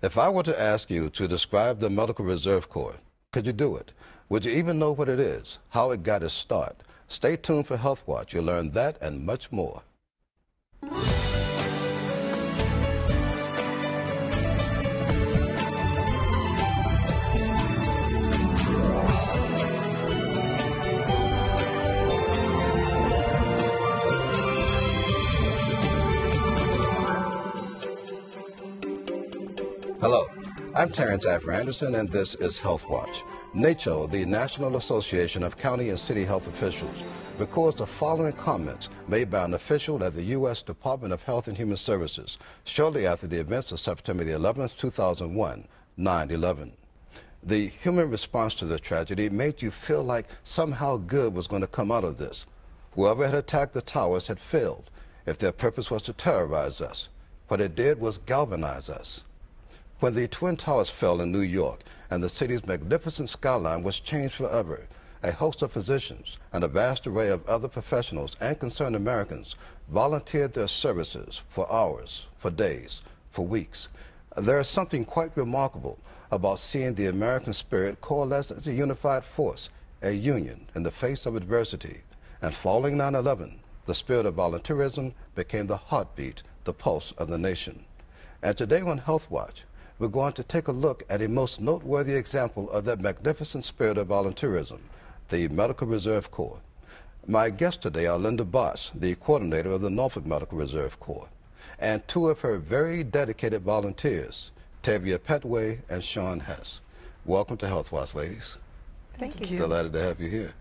If I were to ask you to describe the Medical Reserve Corps, could you do it? Would you even know what it is, how it got its start? Stay tuned for Health Watch. You'll learn that and much more. Hello, I'm Terrence Affer Anderson, and this is Health Watch. NACHO, the National Association of County and City Health Officials, records the following comments made by an official at the U.S. Department of Health and Human Services shortly after the events of September the 11th, 2001, 9/11. The human response to the tragedy made you feel like somehow good was going to come out of this. Whoever had attacked the towers had failed, if their purpose was to terrorize us. What it did was galvanize us. When the Twin Towers fell in New York and the city's magnificent skyline was changed forever, a host of physicians and a vast array of other professionals and concerned Americans volunteered their services for hours, for days, for weeks. There is something quite remarkable about seeing the American spirit coalesce as a unified force, a union in the face of adversity. And following 9/11, the spirit of volunteerism became the heartbeat, the pulse of the nation. And today on Health Watch, we're going to take a look at a most noteworthy example of that magnificent spirit of volunteerism, the Medical Reserve Corps. My guests today are Linda Bosch, the coordinator of the Norfolk Medical Reserve Corps, and two of her very dedicated volunteers, Tavia Petway and Sean Hess. Welcome to Health Watch, ladies. Thank you. Delighted to have you here.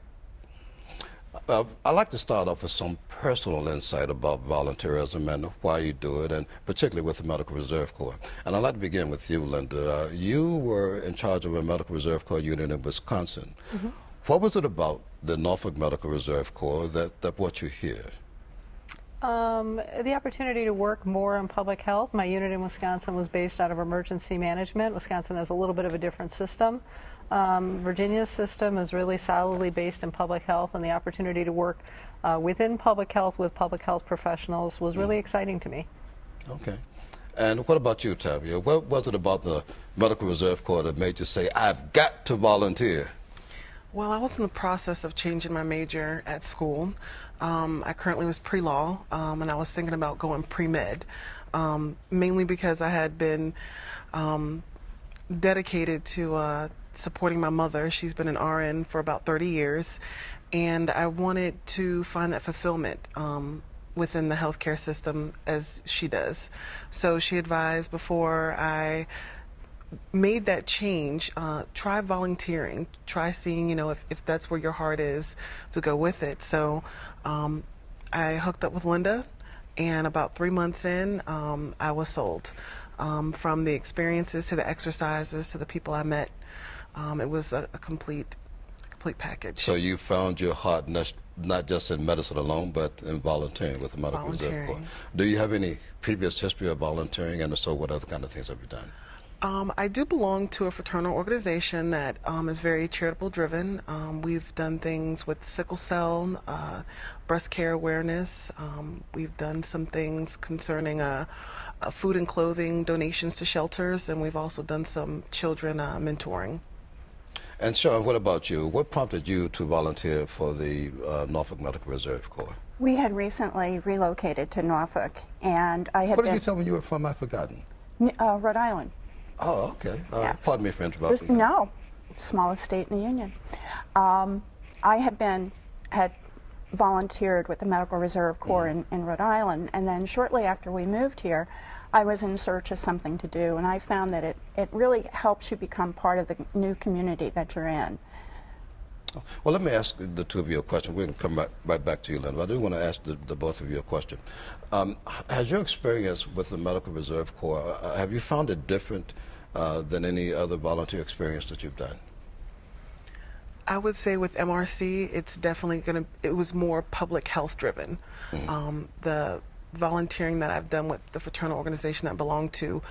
I'd like to start off with some personal insight about volunteerism and why you do it, and particularly with the Medical Reserve Corps. And I'd like to begin with you, Linda. You were in charge of a Medical Reserve Corps unit in Wisconsin. Mm-hmm. What was it about the Norfolk Medical Reserve Corps that brought you here? The opportunity to work more in public health. My unit in Wisconsin was based out of emergency management. Wisconsin has a little bit of a different system. Virginia's system is really solidly based in public health, and the opportunity to work within public health with public health professionals was really exciting to me. Okay. And what about you, Tavia? What was it about the Medical Reserve Corps that made you say, I've got to volunteer? Well, I was in the process of changing my major at school. I currently was pre-law, and I was thinking about going pre-med, mainly because I had been dedicated to supporting my mother. She's been an RN for about 30 years, and I wanted to find that fulfillment within the healthcare system as she does. So she advised before I made that change, try volunteering, try seeing, if that's where your heart is, to go with it. So I hooked up with Linda, and about 3 months in, I was sold. From the experiences to the exercises to the people I met, it was a complete package. So you found your heart not just in medicine alone, but in volunteering with the Medical Reserve Corps. Do you have any previous history of volunteering, and if so, what other kind of things have you done? I do belong to a fraternal organization that is very charitable driven. We've done things with sickle cell, breast care awareness. We've done some things concerning food and clothing donations to shelters, and we've also done some children mentoring. And Sean, what about you? What prompted you to volunteer for the Norfolk Medical Reserve Corps? We had recently relocated to Norfolk, and I had What did you tell me you were from? I've forgotten. Rhode Island. Oh, okay. Yes. Pardon me for interrupting. No, smallest state in the Union. I had volunteered with the Medical Reserve Corps in Rhode Island, and then shortly after we moved here, I was in search of something to do, and I found that it really helps you become part of the new community that you're in. Well, let me ask the two of you a question. We can come right back to you, Linda. I do want to ask the both of you a question. Has your experience with the Medical Reserve Corps, have you found it different than any other volunteer experience that you've done? I would say with MRC, it's definitely it was more public health driven. Mm-hmm. The volunteering that I've done with the fraternal organization I belong to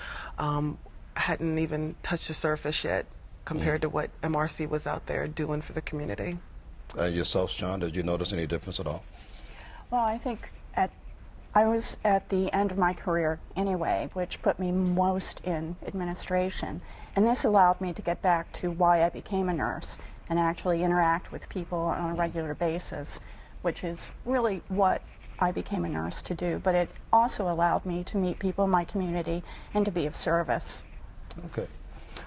hadn't even touched the surface yet compared to what MRC was out there doing for the community. And yourself, Sean, did you notice any difference at all? Well, I think I was at the end of my career anyway, which put me most in administration. And this allowed me to get back to why I became a nurse and actually interact with people on a regular basis, which is really what I became a nurse to do. But it also allowed me to meet people in my community and to be of service. Okay.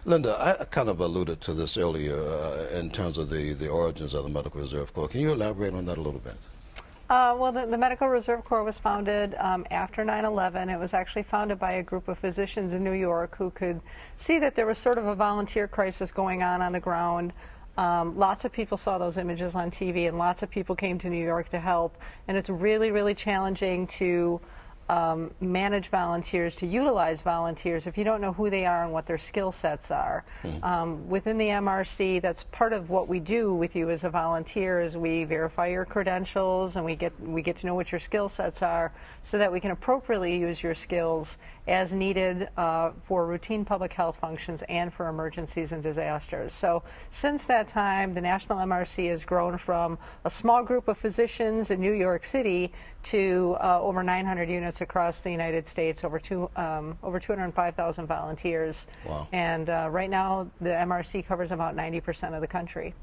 Linda, I kind of alluded to this earlier in terms of the origins of the Medical Reserve Corps. Can you elaborate on that a little bit? Well, the Medical Reserve Corps was founded after 9/11. It was actually founded by a group of physicians in New York who could see that there was sort of a volunteer crisis going on the ground. Lots of people saw those images on TV, and lots of people came to New York to help. And it's really, really challenging to manage volunteers, to utilize volunteers if you don't know who they are and what their skill sets are. Within the MRC, that's part of what we do with you as a volunteer is we verify your credentials and we get to know what your skill sets are so that we can appropriately use your skills as needed for routine public health functions and for emergencies and disasters. So since that time, the National MRC has grown from a small group of physicians in New York City to over 900 units across the United States, over 205,000 volunteers. Wow. And right now, the MRC covers about 90% of the country.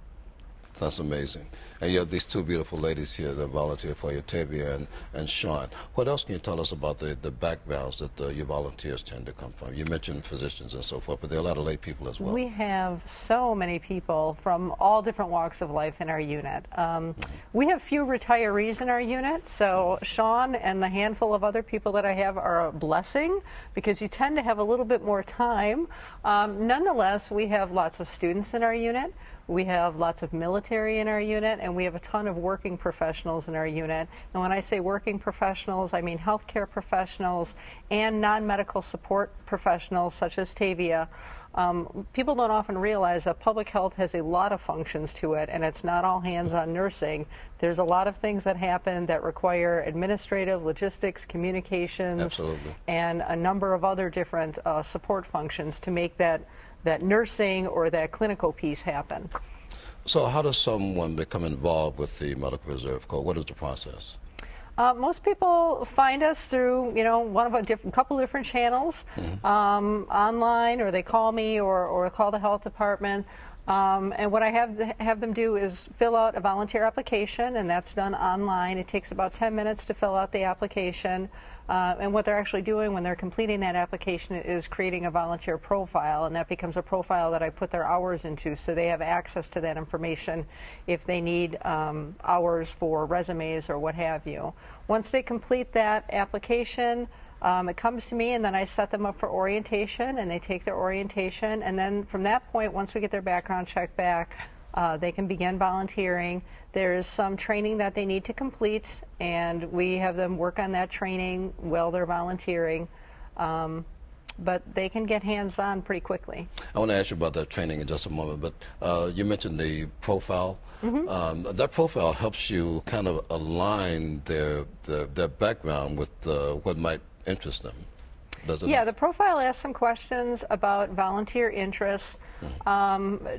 That's amazing. And you have these two beautiful ladies here that volunteer for you, Tavia and Sean. What else can you tell us about the backgrounds that your volunteers tend to come from? You mentioned physicians and so forth, but there are a lot of lay people as well. We have so many people from all different walks of life in our unit. We have few retirees in our unit, so Sean and the handful of other people that I have are a blessing because you tend to have a little bit more time. Nonetheless, we have lots of students in our unit. We have lots of military in our unit, and we have a ton of working professionals in our unit. And when I say working professionals, I mean healthcare professionals and non-medical support professionals such as Tavia. People don't often realize that public health has a lot of functions to it, and it's not all hands-on nursing. There's a lot of things that happen that require administrative, logistics, communications, Absolutely. and a number of other different support functions to make that nursing or that clinical piece happen. So how does someone become involved with the Medical Reserve Corps? What is the process? Most people find us through, one of a couple different channels, online, or they call me or call the health department. And what I have them do is fill out a volunteer application, and that's done online. It takes about 10 minutes to fill out the application. And what they're actually doing when they're completing that application is creating a volunteer profile, and that becomes a profile that I put their hours into so they have access to that information if they need hours for resumes or what have you. Once they complete that application, it comes to me, and then I set them up for orientation, and they take their orientation, and then from that point, once we get their background check back, they can begin volunteering. There's some training that they need to complete, and we have them work on that training while they're volunteering. But they can get hands-on pretty quickly. I want to ask you about that training in just a moment, but you mentioned the profile. That profile helps you kind of align their background with what might interest them, does it? Yeah, not? the profile asks some questions about volunteer interests.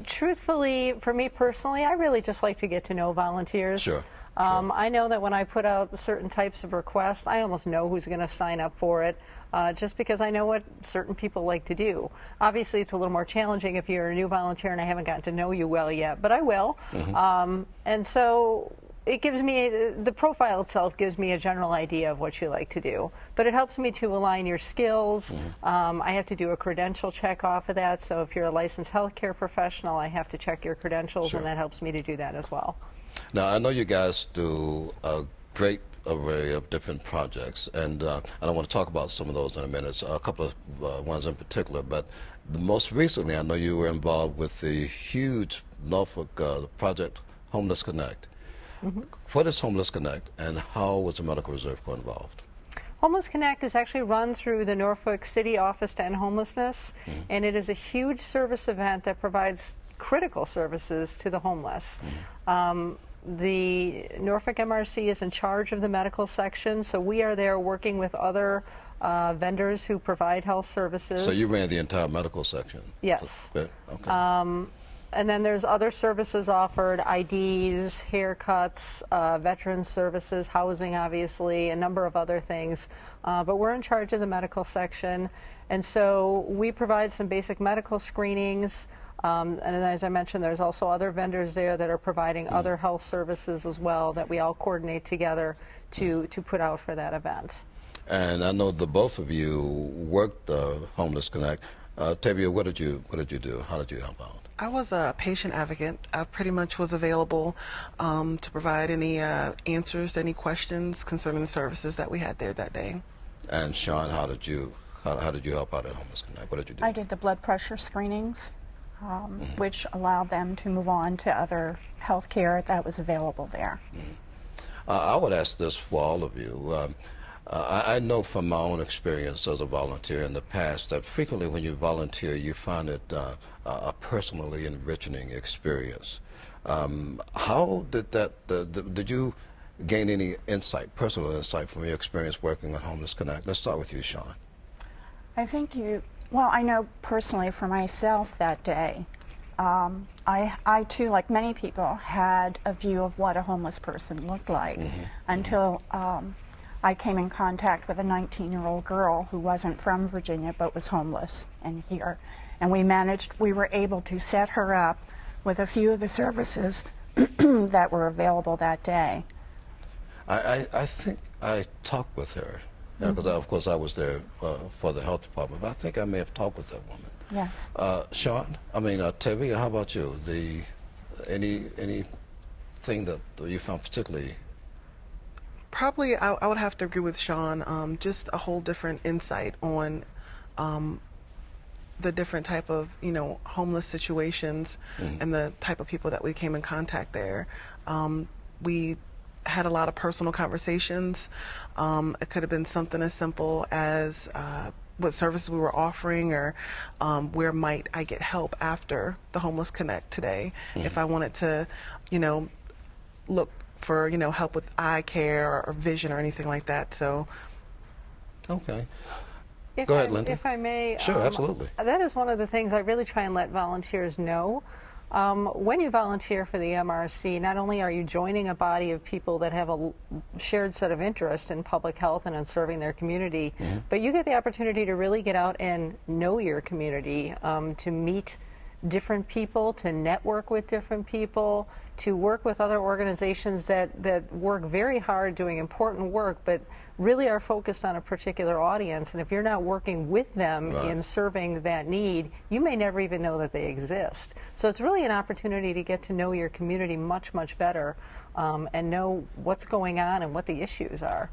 Truthfully, for me personally, I really just like to get to know volunteers. Sure. I know that when I put out certain types of requests, I almost know who's going to sign up for it, just because I know what certain people like to do. Obviously, it's a little more challenging if you're a new volunteer and I haven't gotten to know you well yet, but I will. And so it gives me, the profile itself gives me a general idea of what you like to do, but it helps me to align your skills. I have to do a credential check off of that, so if you're a licensed healthcare professional, I have to check your credentials, Sure. and that helps me to do that as well. Now, I know you guys do a great array of different projects, and I want to talk about some of those in a minute, a couple of ones in particular, but most recently I know you were involved with the huge Norfolk project, Homeless Connect. What is Homeless Connect, and how was the Medical Reserve Corps involved? Homeless Connect is actually run through the Norfolk City Office to End Homelessness, and it is a huge service event that provides critical services to the homeless. The Norfolk MRC is in charge of the medical section, so we are there working with other vendors who provide health services. So you ran the entire medical section? Yes. Good. Okay. And then there's other services offered, IDs, haircuts, veterans services, housing, obviously, a number of other things. But we're in charge of the medical section. And so we provide some basic medical screenings. And as I mentioned, there's also other vendors there that are providing other health services as well that we all coordinate together to put out for that event. And I know the both of you worked Homeless Connect. Tavia, what did you do? How did you help out? I was a patient advocate. I pretty much was available to provide any answers to any questions concerning the services that we had there that day. And Sean, how did you help out at Homeless Connect? What did you do? I did the blood pressure screenings, which allowed them to move on to other health care that was available there. I would ask this for all of you. I know from my own experience as a volunteer in the past that frequently when you volunteer, you find it a personally enriching experience. How did that, did you gain any insight, personal insight from your experience working with Homeless Connect? Let's start with you, Sean. I think well, I know personally for myself that day, I too, like many people, had a view of what a homeless person looked like until I came in contact with a 19-year-old girl who wasn't from Virginia but was homeless and here. And we were able to set her up with a few of the services that were available that day. I think I talked with her, because of course I was there for the health department, but I think I may have talked with that woman. Yes. Sean, Tavia, how about you? Anything that you found particularly? Probably I would have to agree with Sean, just a whole different insight on the different type of, homeless situations and the type of people that we came in contact there. We had a lot of personal conversations. It could have been something as simple as what services we were offering, or where might I get help after the Homeless Connect today if I wanted to, look for help with eye care or vision or anything like that. So okay. Go ahead, Linda. If I may. Sure, absolutely. That is one of the things I really try and let volunteers know. When you volunteer for the MRC, not only are you joining a body of people that have a shared set of interest in public health and in serving their community, but you get the opportunity to really get out and know your community, to meet different people, to network with different people, to work with other organizations that work very hard doing important work, but really are focused on a particular audience. And if you're not working with them in serving that need, you may never even know that they exist. So it's really an opportunity to get to know your community much, much better, and know what's going on and what the issues are.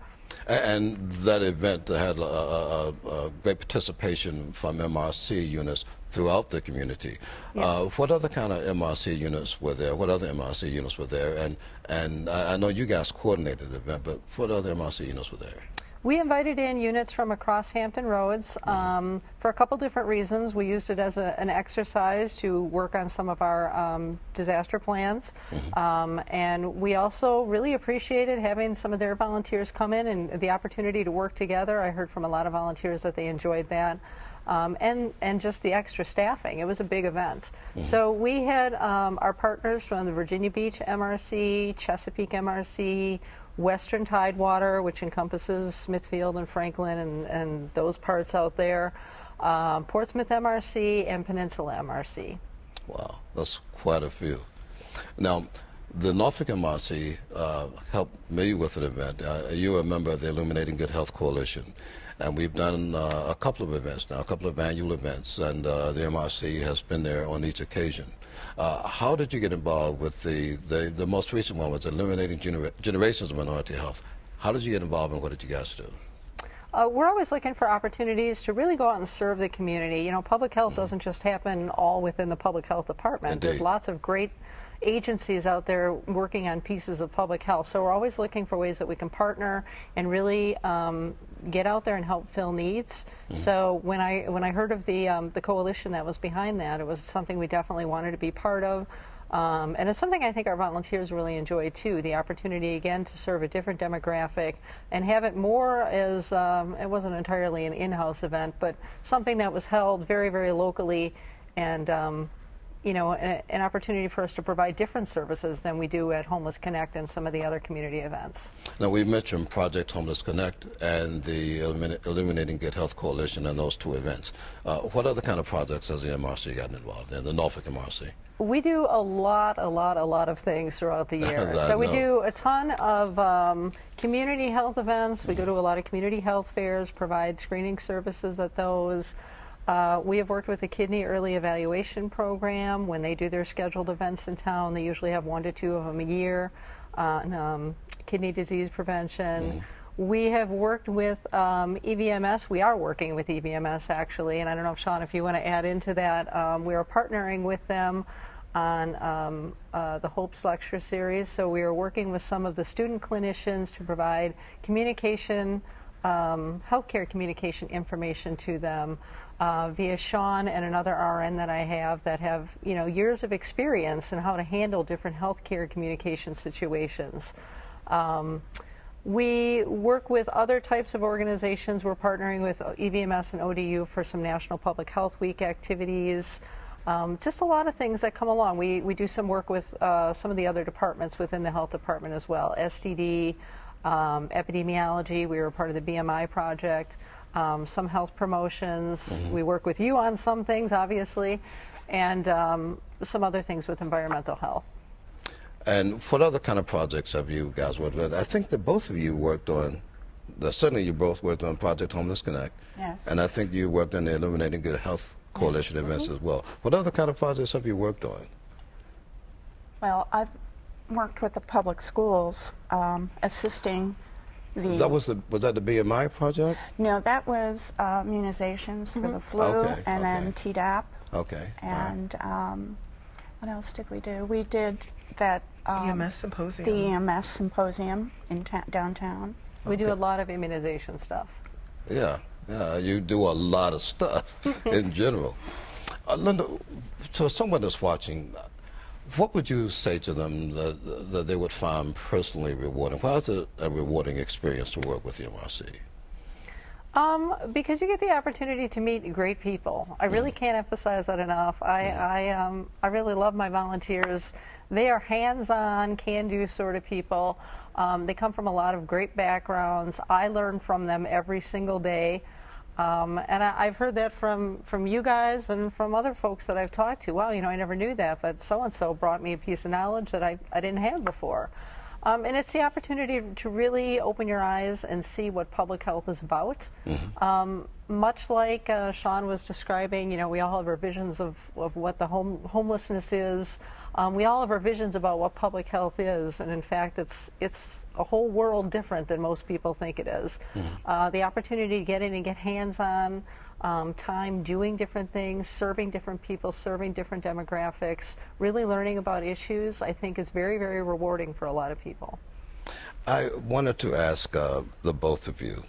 And that event had a great participation from MRC units throughout the community. Yes. What other kind of MRC units were there? What other MRC units were there? And I know you guys coordinated the event, but what other MRC units were there? We invited in units from across Hampton Roads for a couple different reasons. We used it as an exercise to work on some of our disaster plans. And we also really appreciated having some of their volunteers come in and the opportunity to work together. I heard from a lot of volunteers that they enjoyed that. And just the extra staffing. It was a big event. So we had our partners from the Virginia Beach MRC, Chesapeake MRC, Western Tidewater, which encompasses Smithfield and Franklin and those parts out there, Portsmouth MRC, and Peninsula MRC. Wow, that's quite a few. Now, the Norfolk MRC helped me with an event. You're a member of the Illuminating Good Health Coalition, and we've done a couple of events now, a couple of annual events, and the MRC has been there on each occasion. How did you get involved with the most recent one was Illuminating Generations of Minority Health? How did you get involved and what did you guys do? We're always looking for opportunities to really go out and serve the community. Public health doesn't just happen all within the public health department. Indeed. There's lots of great agencies out there working on pieces of public health. So we're always looking for ways that we can partner and really get out there and help fill needs. So when I heard of the coalition that was behind that, it was something we definitely wanted to be part of. And it's something I think our volunteers really enjoy too, the opportunity again to serve a different demographic and have it more as, it wasn't entirely an in-house event, but something that was held very, very locally and an opportunity for us to provide different services than we do at Homeless Connect and some of the other community events. Now, we mentioned Project Homeless Connect and the Illuminating Good Health Coalition and those two events. What other kind of projects has the MRC gotten involved in, the Norfolk MRC? We do a lot of things throughout the year. So we do a ton of community health events. We go to a lot of community health fairs, provide screening services at those. We have worked with the Kidney Early Evaluation Program. When they do their scheduled events in town, they usually have 1 to 2 of them a year on kidney disease prevention. We have worked with EVMS. We are working with EVMS, actually, and I don't know, Sean, if you want to add into that. We are partnering with them on the HOPES lecture series. So we are working with some of the student clinicians to provide communication, healthcare communication information to them via Sean and another RN that I have that have years of experience in how to handle different healthcare communication situations. We work with other types of organizations. We're partnering with EVMS and ODU for some National Public Health Week activities. Just a lot of things that come along. We do some work with some of the other departments within the health department as well. STD, epidemiology, we were part of the BMI project, some health promotions. We work with you on some things, obviously, and some other things with environmental health. And what other kind of projects have you guys worked on? I think that both of you worked on, certainly you both worked on Project Homeless Connect. Yes. And I think you worked on the Illuminating Good Health Coalition events as well. What other kind of projects have you worked on? Well, I've worked with the public schools, assisting the... Was that the BMI project? No, that was immunizations for the flu, and then Tdap. Okay. And what else did we do? We did that EMS symposium. The EMS symposium in downtown. We do a lot of immunization stuff. Yeah, you do a lot of stuff in general. Linda, to someone that's watching, what would you say to them that they would find personally rewarding? Why is it a rewarding experience to work with the MRC? Because you get the opportunity to meet great people. I really can't emphasize that enough. I really love my volunteers. They are hands-on, can-do sort of people. They come from a lot of great backgrounds. I learn from them every single day. And I've heard that from you guys and from other folks that I've talked to. Wow, I never knew that, but so-and-so brought me a piece of knowledge that I didn't have before. And it's the opportunity to really open your eyes and see what public health is about. Much like Sean was describing, we all have our visions of what the homelessness is. We all have our visions about what public health is, and in fact, it's a whole world different than most people think it is. The opportunity to get in and get hands-on time doing different things, serving different people, serving different demographics, really learning about issues, I think is very, very rewarding for a lot of people. I wanted to ask the both of you.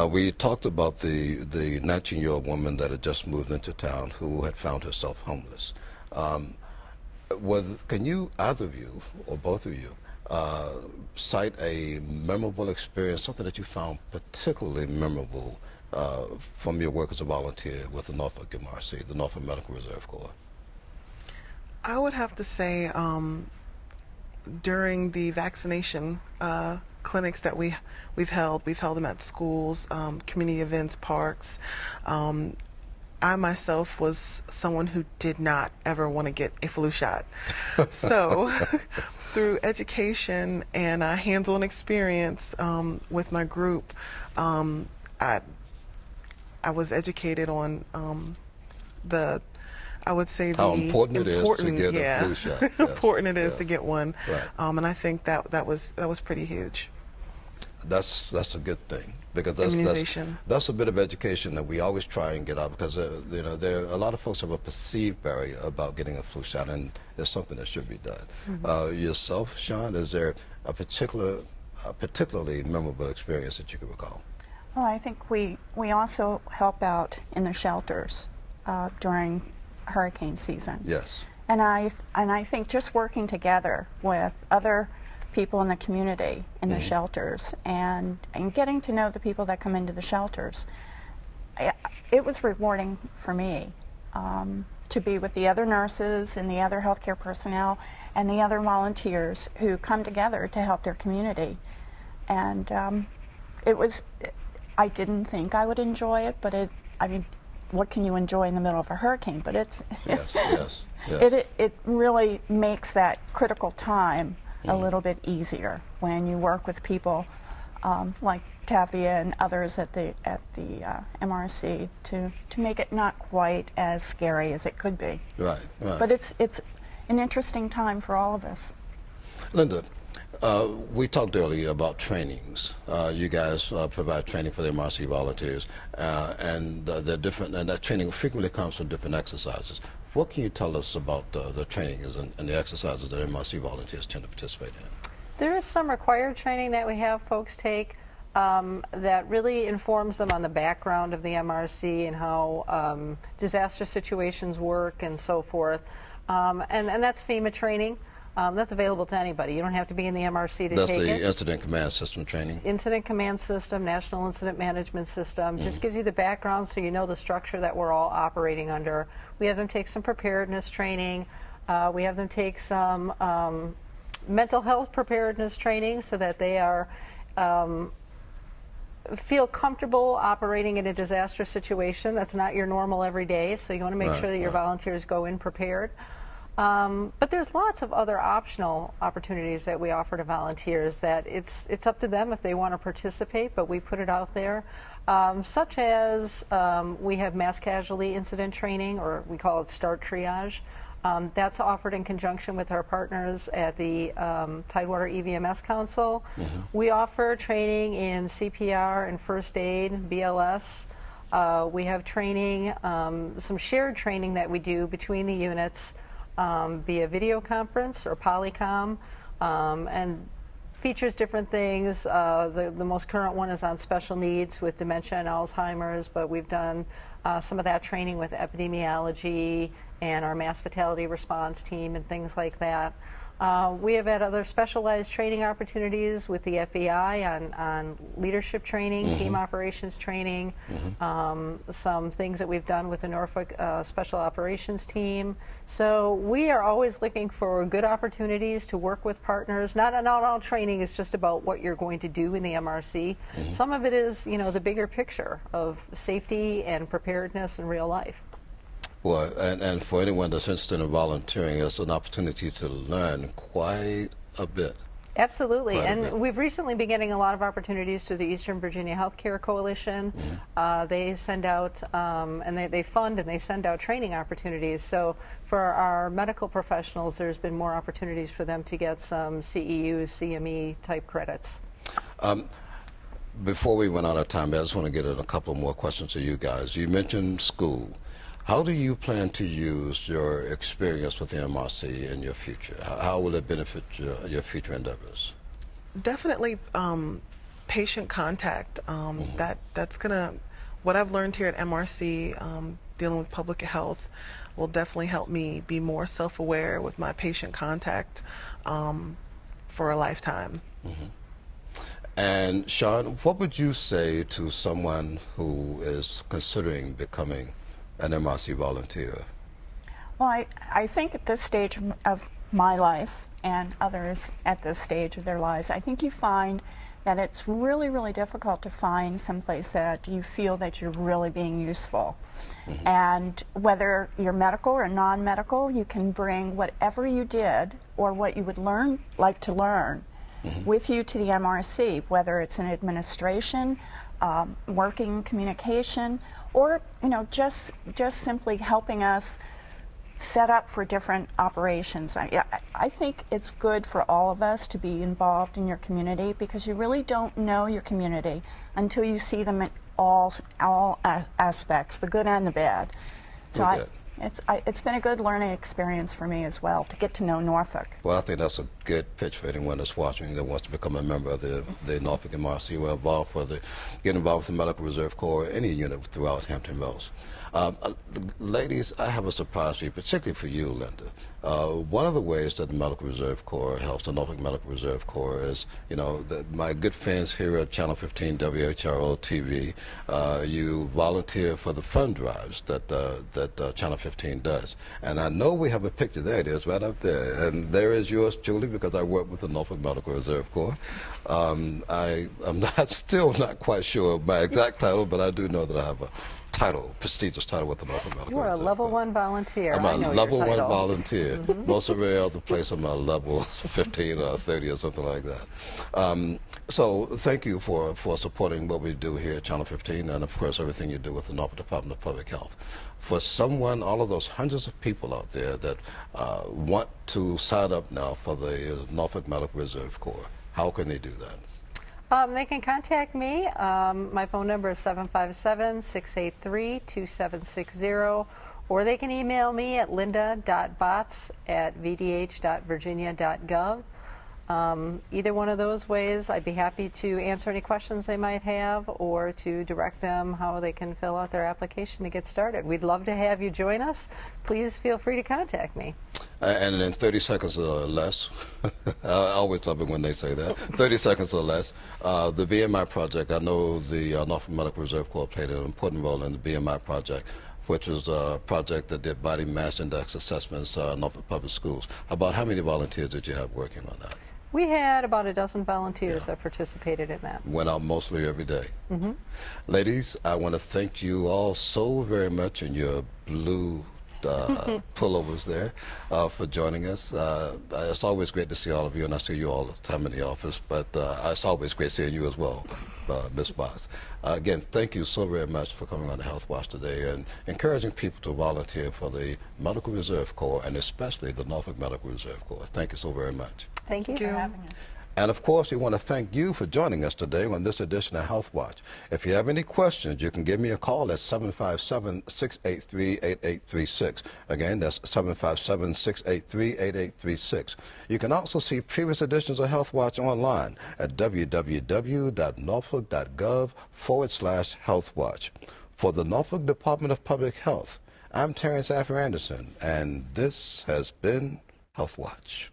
We talked about the 19-year-old woman that had just moved into town who had found herself homeless. Can you, either of you, or both of you, cite a memorable experience, something that you found particularly memorable from your work as a volunteer with the Norfolk MRC, the Norfolk Medical Reserve Corps? I would have to say during the vaccination clinics that we've held them at schools, community events, parks. I myself was someone who did not ever want to get a flu shot. So through education and hands-on experience with my group, I was educated on I would say how important it is to get a flu shot. Yes. Important it is to get one. Right. And I think that was pretty huge. That's a good thing, because that's a bit of education that we always try and get out, because there a lot of folks have a perceived barrier about getting a flu shot, and it's something that should be done. Yourself, Sean, is there a particularly memorable experience that you can recall? Well, I think we also help out in the shelters during hurricane season. Yes. And I think just working together with other people in the community in the shelters and getting to know the people that come into the shelters, it was rewarding for me. to be with the other nurses and the other healthcare personnel and the other volunteers who come together to help their community. And it was, I didn't think I would enjoy it, but I mean, what can you enjoy in the middle of a hurricane? But it's, yes. it really makes that critical time a little bit easier when you work with people like Tavia and others at the MRC to make it not quite as scary as it could be. Right. But it's an interesting time for all of us. Linda, we talked earlier about trainings. You guys provide training for the MRC volunteers, and they're different, and that training frequently comes from different exercises. What can you tell us about the trainings and the exercises that MRC volunteers tend to participate in? There is some required training that we have folks take that really informs them on the background of the MRC and how disaster situations work and so forth. And that's FEMA training. That's available to anybody. You don't have to be in the MRC to take it. That's the Incident Command System training? Incident Command System, National Incident Management System. Just gives you the background so you know the structure that we're all operating under. We have them take some preparedness training. We have them take some mental health preparedness training so that they are feel comfortable operating in a disaster situation. That's not your normal every day, so you want to make sure that your volunteers go in prepared. But there's lots of other optional opportunities that we offer to volunteers that it's up to them if they want to participate, but we put it out there. Such as we have mass casualty incident training, or we call it START triage. That's offered in conjunction with our partners at the Tidewater EVMS Council. We offer training in CPR and first aid, BLS. We have training, some shared training that we do between the units via video conference or Polycom, and features different things. The most current one is on special needs with dementia and Alzheimer's, but we've done some of that training with epidemiology and our mass fatality response team and things like that. We have had other specialized training opportunities with the FBI on leadership training, team operations training, some things that we've done with the Norfolk Special Operations Team. So we are always looking for good opportunities to work with partners. Not all training is just about what you're going to do in the MRC. Some of it is, you know, the bigger picture of safety and preparedness in real life. Well, and for anyone that's interested in volunteering, it's an opportunity to learn quite a bit. Absolutely, and we've recently been getting a lot of opportunities through the Eastern Virginia Healthcare Coalition. They send out, and they fund and they send out training opportunities. So for our medical professionals, there's been more opportunities for them to get some CEU, CME type credits. Before we run out of time, I just want to get in a couple more questions to you guys. You mentioned school. How do you plan to use your experience with the MRC in your future? How will it benefit your future endeavors? Definitely patient contact. That's gonna, what I've learned here at MRC, dealing with public health, will definitely help me be more self-aware with my patient contact for a lifetime. And Sean, what would you say to someone who is considering becoming an MRC volunteer? Well, I think at this stage of my life and others at this stage of their lives, I think you find that it's really, really difficult to find someplace that you feel that you're really being useful. And whether you're medical or non-medical, you can bring whatever you did or what you would like to learn with you to the MRC, whether it's in administration, working in communication, or just simply helping us set up for different operations. I think it's good for all of us to be involved in your community, because you really don't know your community until you see them in all aspects, the good and the bad. So It's been a good learning experience for me as well to get to know Norfolk. Well, I think that's a good pitch for anyone that's watching that wants to become a member of the Norfolk MRC or involved get involved with the Medical Reserve Corps or any unit throughout Hampton Roads. Ladies, I have a surprise for you, particularly for you, Linda. One of the ways that the Medical Reserve Corps helps, the Norfolk Medical Reserve Corps, is, you know, my good friends here at Channel 15 WHRO TV, you volunteer for the fund drives that Channel 15 does. And I know we have a picture. There it is, right up there. And there is yours, Julie, because I work with the Norfolk Medical Reserve Corps. I'm still not quite sure of my exact title, but I do know that I have a prestigious title with the Norfolk Medical Reserve. You are a level 1 volunteer. I'm a level 1 volunteer. Mm-hmm. Most of every other place I'm a level 15 or 30 or something like that. So thank you for supporting what we do here at Channel 15 and of course everything you do with the Norfolk Department of Public Health. For someone, all of those hundreds of people out there that want to sign up now for the Norfolk Medical Reserve Corps, how can they do that? They can contact me. My phone number is 757-683-2760, or they can email me at linda.bots@vdh.virginia.gov. Either one of those ways, I'd be happy to answer any questions they might have or to direct them how they can fill out their application to get started. We'd love to have you join us. Please feel free to contact me. And in 30 seconds or less, I always love it when they say that, 30 seconds or less, the BMI project, I know the Norfolk Medical Reserve Corps played an important role in the BMI project, which was a project that did body mass index assessments in Norfolk Public Schools. About how many volunteers did you have working on that? We had about a dozen volunteers that participated in that. Went out mostly every day. Mm-hmm. Ladies, I want to thank you all so very much in your blue pullovers there for joining us. It's always great to see all of you, and I see you all the time in the office, but it's always great seeing you as well, Ms. Boss. Again, thank you so very much for coming on the Health Watch today and encouraging people to volunteer for the Medical Reserve Corps and especially the Norfolk Medical Reserve Corps. Thank you so very much. Thank you for having us. And of course, we want to thank you for joining us today on this edition of Health Watch. If you have any questions, you can give me a call at 757-683-8836. Again, that's 757-683-8836. You can also see previous editions of Health Watch online at www.norfolk.gov/HealthWatch. For the Norfolk Department of Public Health, I'm Terrence Affer Anderson, and this has been Health Watch.